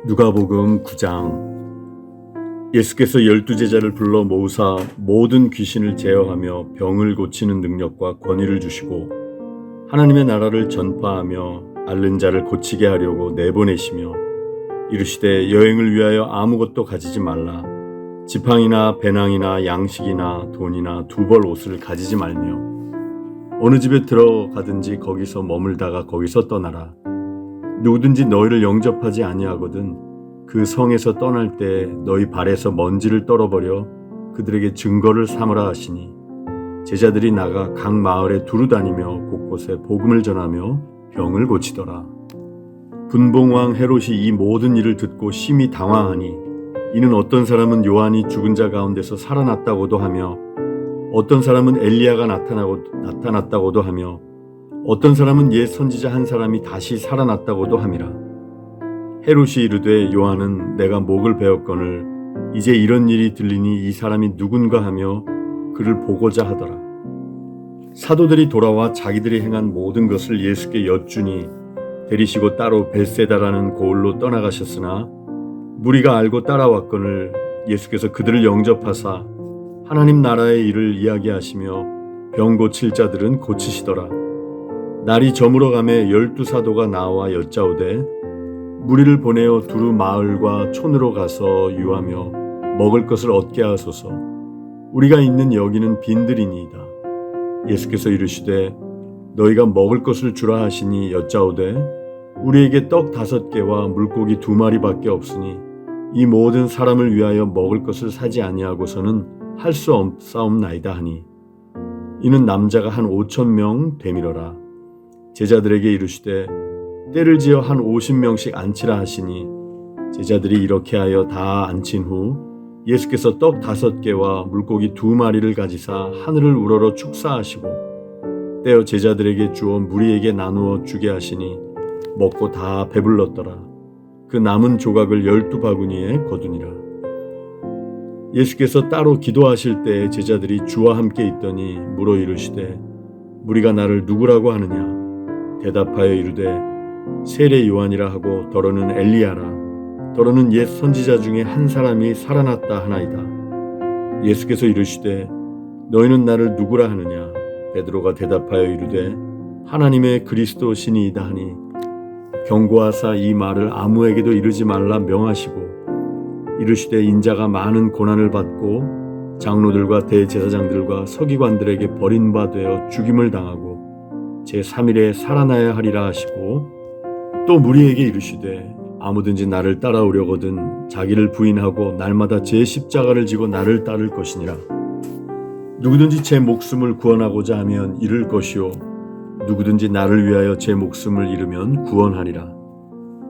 누가복음 9장. 예수께서 12제자를 불러 모으사 모든 귀신을 제어하며 병을 고치는 능력과 권위를 주시고 하나님의 나라를 전파하며 앓는 자를 고치게 하려고 내보내시며 이르시되 여행을 위하여 아무것도 가지지 말라. 지팡이나 배낭이나 양식이나 돈이나 두 벌 옷을 가지지 말며 어느 집에 들어가든지 거기서 머물다가 거기서 떠나라. 누구든지 너희를 영접하지 아니하거든 그 성에서 떠날 때 너희 발에서 먼지를 떨어버려 그들에게 증거를 삼으라 하시니 제자들이 나가 각 마을에 두루 다니며 곳곳에 복음을 전하며 병을 고치더라. 분봉왕 헤롯이 이 모든 일을 듣고 심히 당황하니 이는 어떤 사람은 요한이 죽은 자 가운데서 살아났다고도 하며 어떤 사람은 엘리야가 나타났다고도 하며 어떤 사람은 옛 선지자 한 사람이 다시 살아났다고도 함이라. 헤롯이 이르되 요한은 내가 목을 베었거늘 이제 이런 일이 들리니 이 사람이 누군가 하며 그를 보고자 하더라. 사도들이 돌아와 자기들이 행한 모든 것을 예수께 여쭈니 데리시고 따로 벳세다라는 고을로 떠나가셨으나 무리가 알고 따라왔거늘 예수께서 그들을 영접하사 하나님 나라의 일을 이야기하시며 병 고칠 자들은 고치시더라. 날이 저물어 가매 12사도가 나와 여짜오되 무리를 보내어 두루 마을과 촌으로 가서 유하며 먹을 것을 얻게 하소서. 우리가 있는 여기는 빈들이니이다. 예수께서 이르시되 너희가 먹을 것을 주라 하시니 여짜오되 우리에게 떡 5개와 물고기 2마리밖에 없으니 이 모든 사람을 위하여 먹을 것을 사지 아니하고서는 할 수 없사옵나이다 하니 이는 남자가 한 5,000명 되밀어라. 제자들에게 이르시되 때를 지어 한 50명씩 앉히라 하시니 제자들이 이렇게 하여 다 앉힌 후 예수께서 떡 5개와 물고기 2마리를 가지사 하늘을 우러러 축사하시고 떼어 제자들에게 주어 무리에게 나누어 주게 하시니 먹고 다 배불렀더라. 그 남은 조각을 12바구니에 거두니라. 예수께서 따로 기도하실 때 제자들이 주와 함께 있더니 물어 이르시되 무리가 나를 누구라고 하느냐? 대답하여 이르되 세례 요한이라 하고 더러는 엘리야라. 더러는 옛 선지자 중에 한 사람이 살아났다 하나이다. 예수께서 이르시되 너희는 나를 누구라 하느냐? 베드로가 대답하여 이르되 하나님의 그리스도 신이이다 하니 경고하사 이 말을 아무에게도 이르지 말라 명하시고 이르시되 인자가 많은 고난을 받고 장로들과 대제사장들과 서기관들에게 버림받아 죽임을 당하고 제3일에 살아나야 하리라 하시고 또 무리에게 이르시되 아무든지 나를 따라오려거든 자기를 부인하고 날마다 제 십자가를 지고 나를 따를 것이니라. 누구든지 제 목숨을 구원하고자 하면 잃을 것이요 누구든지 나를 위하여 제 목숨을 잃으면 구원하리라.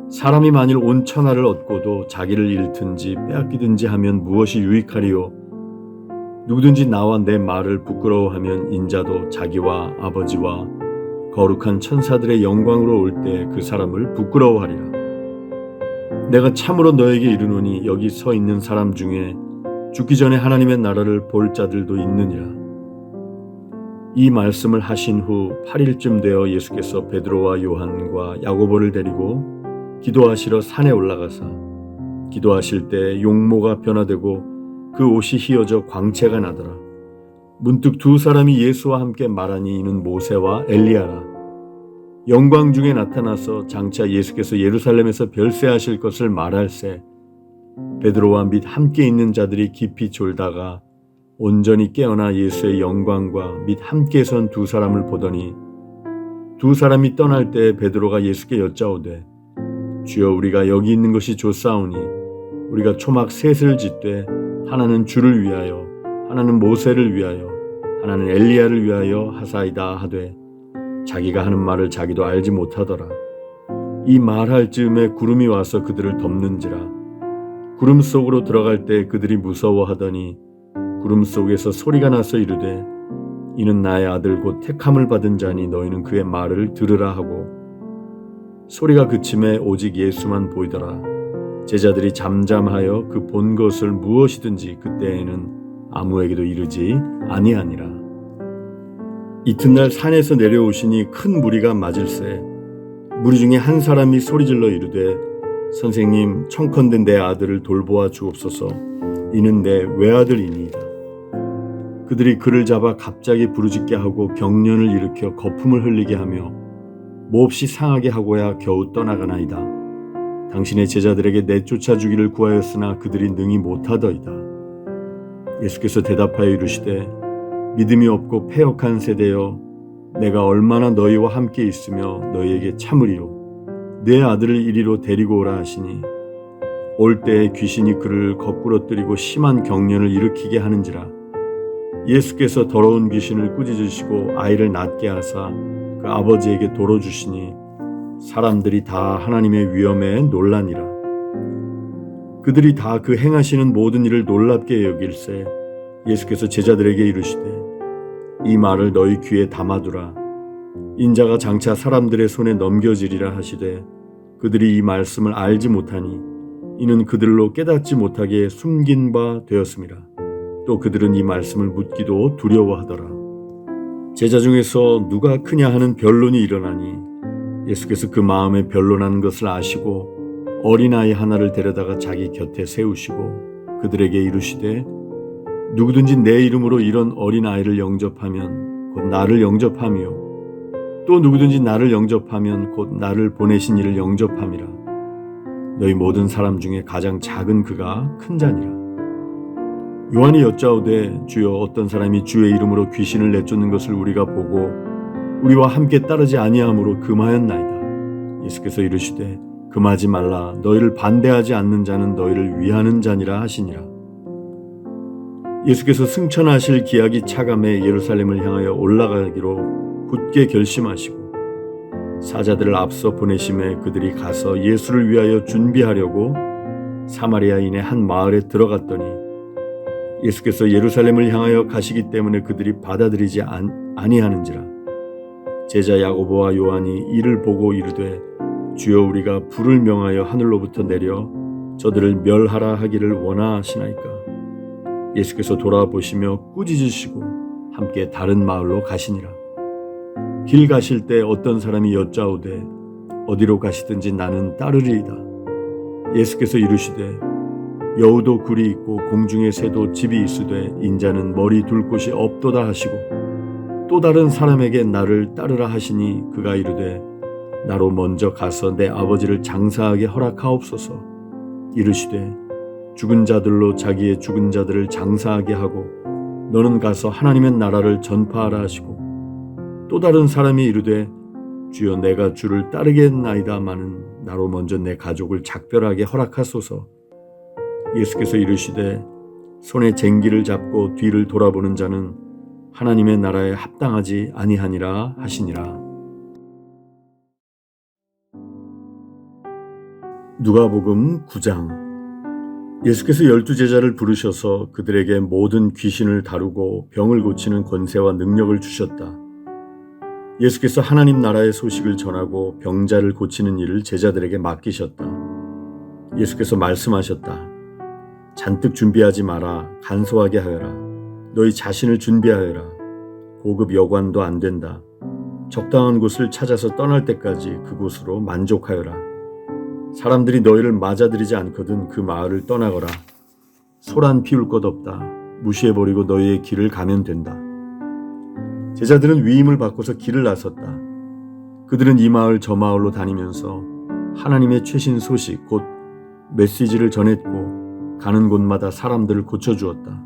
사람이 만일 온 천하를 얻고도 자기를 잃든지 빼앗기든지 하면 무엇이 유익하리요? 누구든지 나와 내 말을 부끄러워하면 인자도 자기와 아버지와 거룩한 천사들의 영광으로 올 때 그 사람을 부끄러워하리라. 내가 참으로 너에게 이르노니 여기 서 있는 사람 중에 죽기 전에 하나님의 나라를 볼 자들도 있느니라. 이 말씀을 하신 후 8일쯤 되어 예수께서 베드로와 요한과 야고보를 데리고 기도하시러 산에 올라가사 기도하실 때 용모가 변화되고 그 옷이 휘어져 광채가 나더라. 문득 두 사람이 예수와 함께 말하니 이는 모세와 엘리야라. 영광 중에 나타나서 장차 예수께서 예루살렘에서 별세하실 것을 말할세 베드로와 및 함께 있는 자들이 깊이 졸다가 온전히 깨어나 예수의 영광과 및 함께 선 두 사람을 보더니 두 사람이 떠날 때 베드로가 예수께 여짜오되 주여 우리가 여기 있는 것이 좋사오니 우리가 초막 셋을 짓되 하나는 주를 위하여 하나는 모세를 위하여 하나는 엘리야를 위하여 하사이다 하되 자기가 하는 말을 자기도 알지 못하더라. 이 말할 즈음에 구름이 와서 그들을 덮는지라. 구름 속으로 들어갈 때 그들이 무서워하더니 구름 속에서 소리가 나서 이르되 이는 나의 아들 곧 택함을 받은 자니 너희는 그의 말을 들으라 하고 소리가 그침에 오직 예수만 보이더라. 제자들이 잠잠하여 그 본 것을 무엇이든지 그때에는 아무에게도 이르지 아니하니라. 이튿날 산에서 내려오시니 큰 무리가 맞을세 무리 중에 한 사람이 소리질러 이르되 선생님, 청컨대 내 아들을 돌보아 주옵소서. 이는 내 외아들이니이다. 그들이 그를 잡아 갑자기 부르짖게 하고 경련을 일으켜 거품을 흘리게 하며 몹시 상하게 하고야 겨우 떠나가나이다. 당신의 제자들에게 내쫓아 주기를 구하였으나 그들이 능히 못하더이다. 예수께서 대답하여 이르시되 믿음이 없고 패역한 세대여, 내가 얼마나 너희와 함께 있으며 너희에게 참으리요. 내 아들을 이리로 데리고 오라 하시니 올 때에 귀신이 그를 거꾸로 뜨리고 심한 경련을 일으키게 하는지라. 예수께서 더러운 귀신을 꾸짖으시고 아이를 낫게 하사 그 아버지에게 도로 주시니 사람들이 다 하나님의 위엄에 놀라니라. 그들이 다 그 행하시는 모든 일을 놀랍게 여길세 예수께서 제자들에게 이르시되 이 말을 너희 귀에 담아두라. 인자가 장차 사람들의 손에 넘겨지리라 하시되 그들이 이 말씀을 알지 못하니 이는 그들로 깨닫지 못하게 숨긴 바 되었습니다. 또 그들은 이 말씀을 묻기도 두려워하더라. 제자 중에서 누가 크냐 하는 변론이 일어나니 예수께서 그 마음에 변론하는 것을 아시고 어린아이 하나를 데려다가 자기 곁에 세우시고 그들에게 이르시되 누구든지 내 이름으로 이런 어린아이를 영접하면 곧 나를 영접하며 또 누구든지 나를 영접하면 곧 나를 보내신 이를 영접함이라. 너희 모든 사람 중에 가장 작은 그가 큰 자니라. 요한이 여짜오되 주여, 어떤 사람이 주의 이름으로 귀신을 내쫓는 것을 우리가 보고 우리와 함께 따르지 아니함으로 금하였나이다. 예수께서 이르시되 금하지 말라. 너희를 반대하지 않는 자는 너희를 위하는 자니라 하시니라. 예수께서 승천하실 기약이 차감해 예루살렘을 향하여 올라가기로 굳게 결심하시고 사자들을 앞서 보내심에 그들이 가서 예수를 위하여 준비하려고 사마리아인의 한 마을에 들어갔더니 예수께서 예루살렘을 향하여 가시기 때문에 그들이 받아들이지 아니하는지라. 제자 야고보와 요한이 이를 보고 이르되 주여, 우리가 불을 명하여 하늘로부터 내려 저들을 멸하라 하기를 원하시나이까. 예수께서 돌아보시며 꾸짖으시고 함께 다른 마을로 가시니라. 길 가실 때 어떤 사람이 여짜오되 어디로 가시든지 나는 따르리이다. 예수께서 이르시되 여우도 굴이 있고 공중의 새도 집이 있으되 인자는 머리 둘 곳이 없도다 하시고 또 다른 사람에게 나를 따르라 하시니 그가 이르되 나로 먼저 가서 내 아버지를 장사하게 허락하옵소서. 이르시되 죽은 자들로 자기의 죽은 자들을 장사하게 하고 너는 가서 하나님의 나라를 전파하라 하시고 또 다른 사람이 이르되 주여, 내가 주를 따르겠나이다마는 나로 먼저 내 가족을 작별하게 허락하소서. 예수께서 이르시되 손에 쟁기를 잡고 뒤를 돌아보는 자는 하나님의 나라에 합당하지 아니하니라 하시니라. 누가복음 9장. 예수께서 12제자를 부르셔서 그들에게 모든 귀신을 다루고 병을 고치는 권세와 능력을 주셨다. 예수께서 하나님 나라의 소식을 전하고 병자를 고치는 일을 제자들에게 맡기셨다. 예수께서 말씀하셨다. 잔뜩 준비하지 마라. 간소하게 하여라. 너희 자신을 준비하여라. 고급 여관도 안 된다. 적당한 곳을 찾아서 떠날 때까지 그곳으로 만족하여라. 사람들이 너희를 맞아들이지 않거든 그 마을을 떠나거라. 소란 피울 것 없다. 무시해버리고 너희의 길을 가면 된다. 제자들은 위임을 받고서 길을 나섰다. 그들은 이 마을 저 마을로 다니면서 하나님의 최신 소식 곧 메시지를 전했고 가는 곳마다 사람들을 고쳐주었다.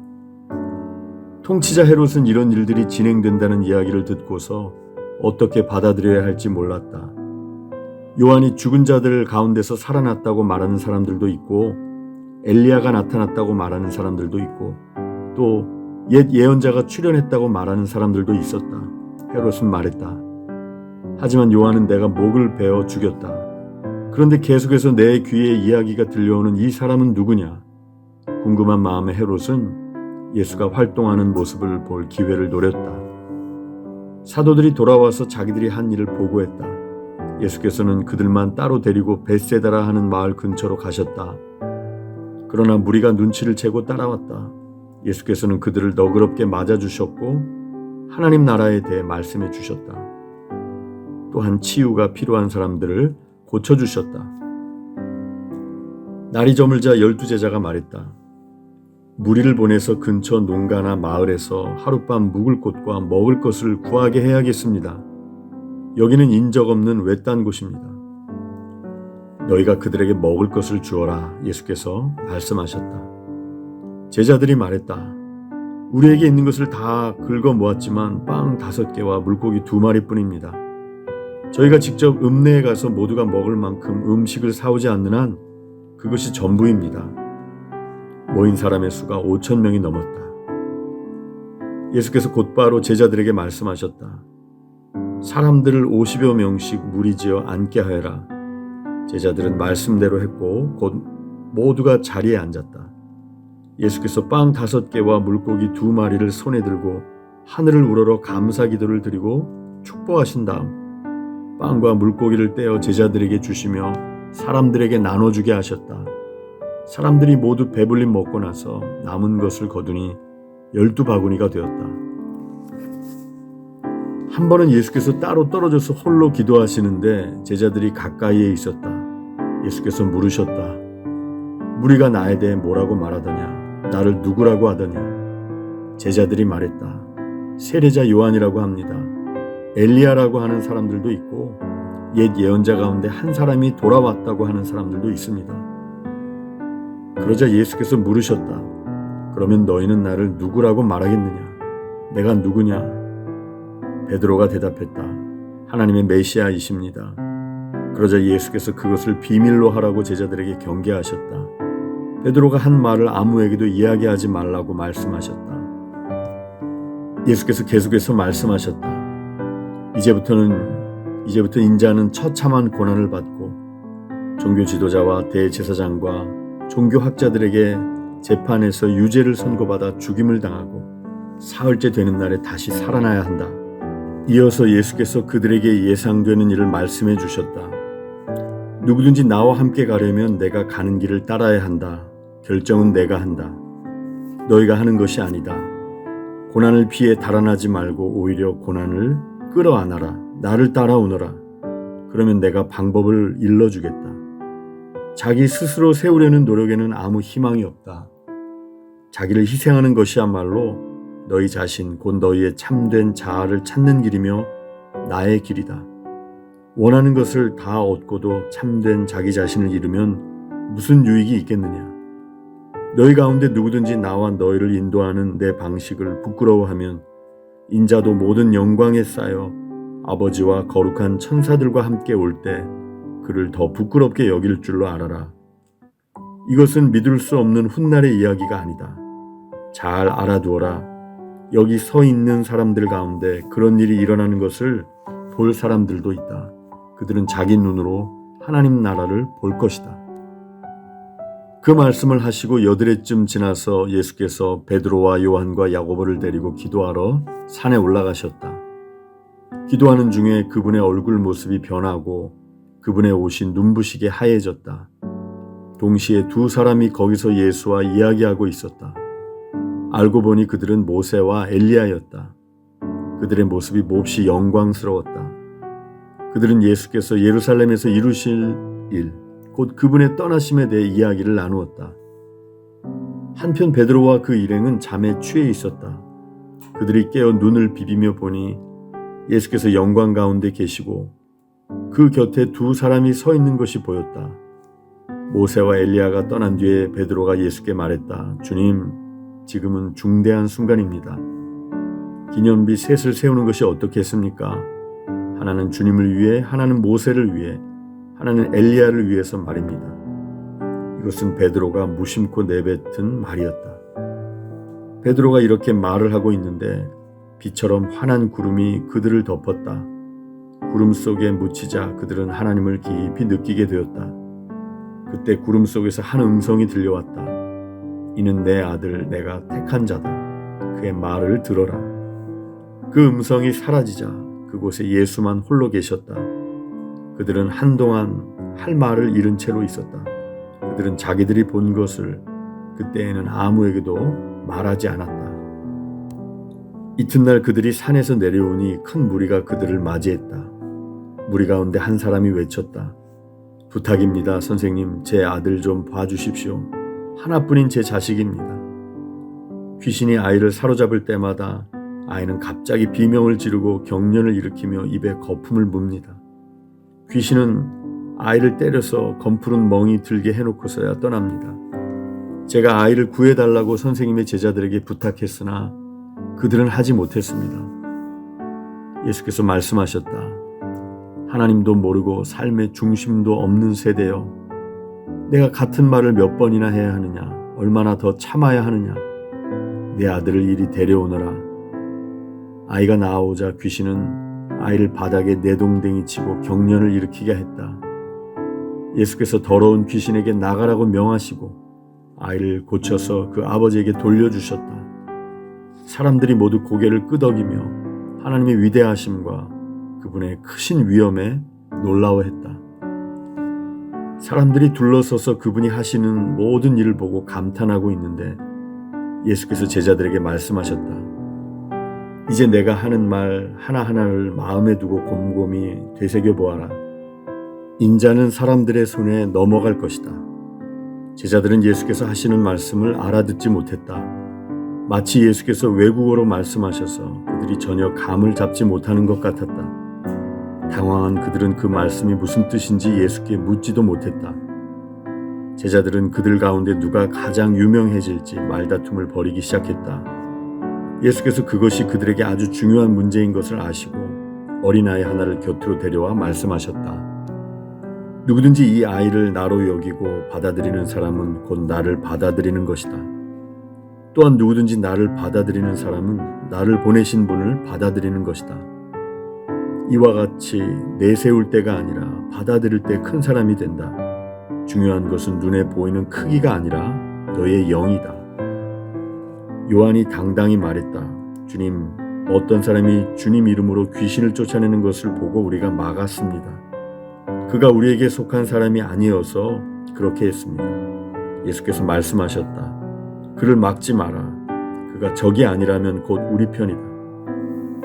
통치자 헤롯은 이런 일들이 진행된다는 이야기를 듣고서 어떻게 받아들여야 할지 몰랐다. 요한이 죽은 자들 가운데서 살아났다고 말하는 사람들도 있고 엘리야가 나타났다고 말하는 사람들도 있고 또 옛 예언자가 출현했다고 말하는 사람들도 있었다. 헤롯은 말했다. 하지만 요한은 내가 목을 베어 죽였다. 그런데 계속해서 내 귀에 이야기가 들려오는 이 사람은 누구냐? 궁금한 마음에 헤롯은 예수가 활동하는 모습을 볼 기회를 노렸다. 사도들이 돌아와서 자기들이 한 일을 보고했다. 예수께서는 그들만 따로 데리고 벳세다라 하는 마을 근처로 가셨다. 그러나 무리가 눈치를 채고 따라왔다. 예수께서는 그들을 너그럽게 맞아주셨고 하나님 나라에 대해 말씀해 주셨다. 또한 치유가 필요한 사람들을 고쳐주셨다. 날이 저물자 12제자가 말했다. 무리를 보내서 근처 농가나 마을에서 하룻밤 묵을 곳과 먹을 것을 구하게 해야겠습니다. 여기는 인적 없는 외딴 곳입니다. 너희가 그들에게 먹을 것을 주어라. 예수께서 말씀하셨다. 제자들이 말했다. 우리에게 있는 것을 다 긁어 모았지만 빵 5개와 물고기 2마리뿐입니다. 저희가 직접 읍내에 가서 모두가 먹을 만큼 음식을 사오지 않는 한 그것이 전부입니다. 모인 사람의 수가 5,000명이 넘었다. 예수께서 곧바로 제자들에게 말씀하셨다. 사람들을 50여 명씩 무리지어 앉게 하여라. 제자들은 말씀대로 했고 곧 모두가 자리에 앉았다. 예수께서 빵 5개와 물고기 2마리를 손에 들고 하늘을 우러러 감사 기도를 드리고 축복하신 다음 빵과 물고기를 떼어 제자들에게 주시며 사람들에게 나눠주게 하셨다. 사람들이 모두 배불리 먹고 나서 남은 것을 거두니 12바구니가 되었다. 한 번은 예수께서 따로 떨어져서 홀로 기도하시는데 제자들이 가까이에 있었다. 예수께서 물으셨다. 무리가 나에 대해 뭐라고 말하더냐? 나를 누구라고 하더냐? 제자들이 말했다. 세례자 요한이라고 합니다. 엘리야라고 하는 사람들도 있고 옛 예언자 가운데 한 사람이 돌아왔다고 하는 사람들도 있습니다. 그러자 예수께서 물으셨다. 그러면 너희는 나를 누구라고 말하겠느냐? 내가 누구냐? 베드로가 대답했다. 하나님의 메시아이십니다. 그러자 예수께서 그것을 비밀로 하라고 제자들에게 경계하셨다. 베드로가 한 말을 아무에게도 이야기하지 말라고 말씀하셨다. 예수께서 계속해서 말씀하셨다. 이제부터 인자는 처참한 고난을 받고 종교 지도자와 대제사장과 종교학자들에게 재판에서 유죄를 선고받아 죽임을 당하고 사흘째 되는 날에 다시 살아나야 한다. 이어서 예수께서 그들에게 예상되는 일을 말씀해 주셨다. 누구든지 나와 함께 가려면 내가 가는 길을 따라야 한다. 결정은 내가 한다. 너희가 하는 것이 아니다. 고난을 피해 달아나지 말고 오히려 고난을 끌어안아라. 나를 따라오너라. 그러면 내가 방법을 일러주겠다. 자기 스스로 세우려는 노력에는 아무 희망이 없다. 자기를 희생하는 것이야말로 너희 자신 곧 너희의 참된 자아를 찾는 길이며 나의 길이다. 원하는 것을 다 얻고도 참된 자기 자신을 잃으면 무슨 유익이 있겠느냐? 너희 가운데 누구든지 나와 너희를 인도하는 내 방식을 부끄러워하면 인자도 모든 영광에 쌓여 아버지와 거룩한 천사들과 함께 올 때 그를 더 부끄럽게 여길 줄로 알아라. 이것은 믿을 수 없는 훗날의 이야기가 아니다. 잘 알아두어라. 여기 서 있는 사람들 가운데 그런 일이 일어나는 것을 볼 사람들도 있다. 그들은 자기 눈으로 하나님 나라를 볼 것이다. 그 말씀을 하시고 여드레쯤 지나서 예수께서 베드로와 요한과 야고보를 데리고 기도하러 산에 올라가셨다. 기도하는 중에 그분의 얼굴 모습이 변하고 그분의 옷이 눈부시게 하얘졌다. 동시에 2사람이 거기서 예수와 이야기하고 있었다. 알고 보니 그들은 모세와 엘리야였다. 그들의 모습이 몹시 영광스러웠다. 그들은 예수께서 예루살렘에서 이루실 일, 곧 그분의 떠나심에 대해 이야기를 나누었다. 한편 베드로와 그 일행은 잠에 취해 있었다. 그들이 깨어 눈을 비비며 보니 예수께서 영광 가운데 계시고 그 곁에 2사람이 서 있는 것이 보였다. 모세와 엘리야가 떠난 뒤에 베드로가 예수께 말했다. 주님, 지금은 중대한 순간입니다. 기념비 셋을 세우는 것이 어떻겠습니까? 하나는 주님을 위해, 하나는 모세를 위해, 하나는 엘리야를 위해서 말입니다. 이것은 베드로가 무심코 내뱉은 말이었다. 베드로가 이렇게 말을 하고 있는데 비처럼 환한 구름이 그들을 덮었다. 구름 속에 묻히자 그들은 하나님을 깊이 느끼게 되었다. 그때 구름 속에서 한 음성이 들려왔다. 이는 내 아들 내가 택한 자다. 그의 말을 들어라. 그 음성이 사라지자 그곳에 예수만 홀로 계셨다. 그들은 한동안 할 말을 잃은 채로 있었다. 그들은 자기들이 본 것을 그때에는 아무에게도 말하지 않았다. 이튿날 그들이 산에서 내려오니 큰 무리가 그들을 맞이했다. 무리 가운데 한 사람이 외쳤다. 부탁입니다. 선생님, 제 아들 좀 봐주십시오. 하나뿐인 제 자식입니다. 귀신이 아이를 사로잡을 때마다 아이는 갑자기 비명을 지르고 경련을 일으키며 입에 거품을 뭅니다. 귀신은 아이를 때려서 검푸른 멍이 들게 해놓고서야 떠납니다. 제가 아이를 구해달라고 선생님의 제자들에게 부탁했으나 그들은 하지 못했습니다. 예수께서 말씀하셨다. 하나님도 모르고 삶의 중심도 없는 세대여, 내가 같은 말을 몇 번이나 해야 하느냐, 얼마나 더 참아야 하느냐. 내 아들을 이리 데려오너라. 아이가 나아오자 귀신은 아이를 바닥에 내동댕이 치고 경련을 일으키게 했다. 예수께서 더러운 귀신에게 나가라고 명하시고 아이를 고쳐서 그 아버지에게 돌려주셨다. 사람들이 모두 고개를 끄덕이며 하나님의 위대하심과 그분의 크신 위엄에 놀라워했다. 사람들이 둘러서서 그분이 하시는 모든 일을 보고 감탄하고 있는데 예수께서 제자들에게 말씀하셨다. 이제 내가 하는 말 하나하나를 마음에 두고 곰곰이 되새겨보아라. 인자는 사람들의 손에 넘어갈 것이다. 제자들은 예수께서 하시는 말씀을 알아듣지 못했다. 마치 예수께서 외국어로 말씀하셔서 그들이 전혀 감을 잡지 못하는 것 같았다. 당황한 그들은 그 말씀이 무슨 뜻인지 예수께 묻지도 못했다. 제자들은 그들 가운데 누가 가장 유명해질지 말다툼을 벌이기 시작했다. 예수께서 그것이 그들에게 아주 중요한 문제인 것을 아시고 어린아이 하나를 곁으로 데려와 말씀하셨다. 누구든지 이 아이를 나로 여기고 받아들이는 사람은 곧 나를 받아들이는 것이다. 또한 누구든지 나를 받아들이는 사람은 나를 보내신 분을 받아들이는 것이다. 이와 같이 내세울 때가 아니라 받아들일 때 큰 사람이 된다. 중요한 것은 눈에 보이는 크기가 아니라 너의 영이다. 요한이 당당히 말했다. 주님, 어떤 사람이 주님 이름으로 귀신을 쫓아내는 것을 보고 우리가 막았습니다. 그가 우리에게 속한 사람이 아니어서 그렇게 했습니다. 예수께서 말씀하셨다. 그를 막지 마라. 그가 적이 아니라면 곧 우리 편이다.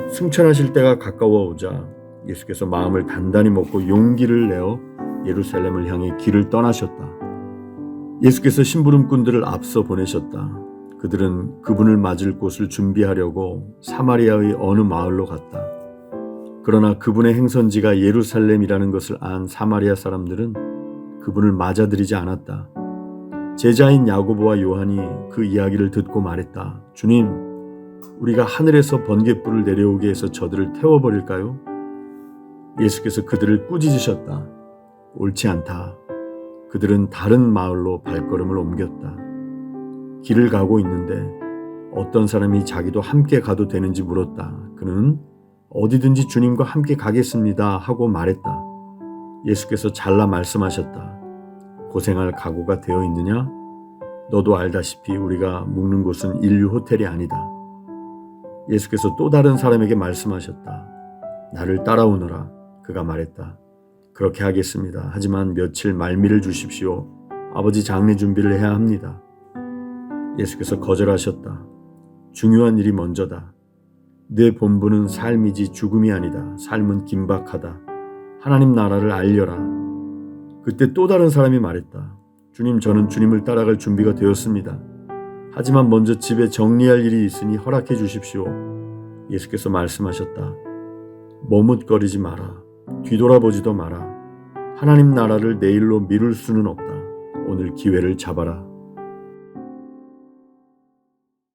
승천하실 때가 가까워 오자 예수께서 마음을 단단히 먹고 용기를 내어 예루살렘을 향해 길을 떠나셨다. 예수께서 심부름꾼들을 앞서 보내셨다. 그들은 그분을 맞을 곳을 준비하려고 사마리아의 어느 마을로 갔다. 그러나 그분의 행선지가 예루살렘이라는 것을 안 사마리아 사람들은 그분을 맞아들이지 않았다. 제자인 야고보와 요한이 그 이야기를 듣고 말했다. 주님, 우리가 하늘에서 번갯불을 내려오게 해서 저들을 태워버릴까요? 예수께서 그들을 꾸짖으셨다. 옳지 않다. 그들은 다른 마을로 발걸음을 옮겼다. 길을 가고 있는데 어떤 사람이 자기도 함께 가도 되는지 물었다. 그는 어디든지 주님과 함께 가겠습니다 하고 말했다. 예수께서 잘라 말씀하셨다. 고생할 각오가 되어 있느냐? 너도 알다시피 우리가 묵는 곳은 인류 호텔이 아니다. 예수께서 또 다른 사람에게 말씀하셨다. 나를 따라오너라. 그가 말했다. 그렇게 하겠습니다. 하지만 며칠 말미를 주십시오. 아버지 장례 준비를 해야 합니다. 예수께서 거절하셨다. 중요한 일이 먼저다. 내 본분은 삶이지 죽음이 아니다. 삶은 긴박하다. 하나님 나라를 알려라. 그때 또 다른 사람이 말했다. 주님, 저는 주님을 따라갈 준비가 되었습니다. 하지만 먼저 집에 정리할 일이 있으니 허락해 주십시오. 예수께서 말씀하셨다. 머뭇거리지 마라. 뒤돌아보지도 마라. 하나님 나라를 내일로 미룰 수는 없다. 오늘 기회를 잡아라.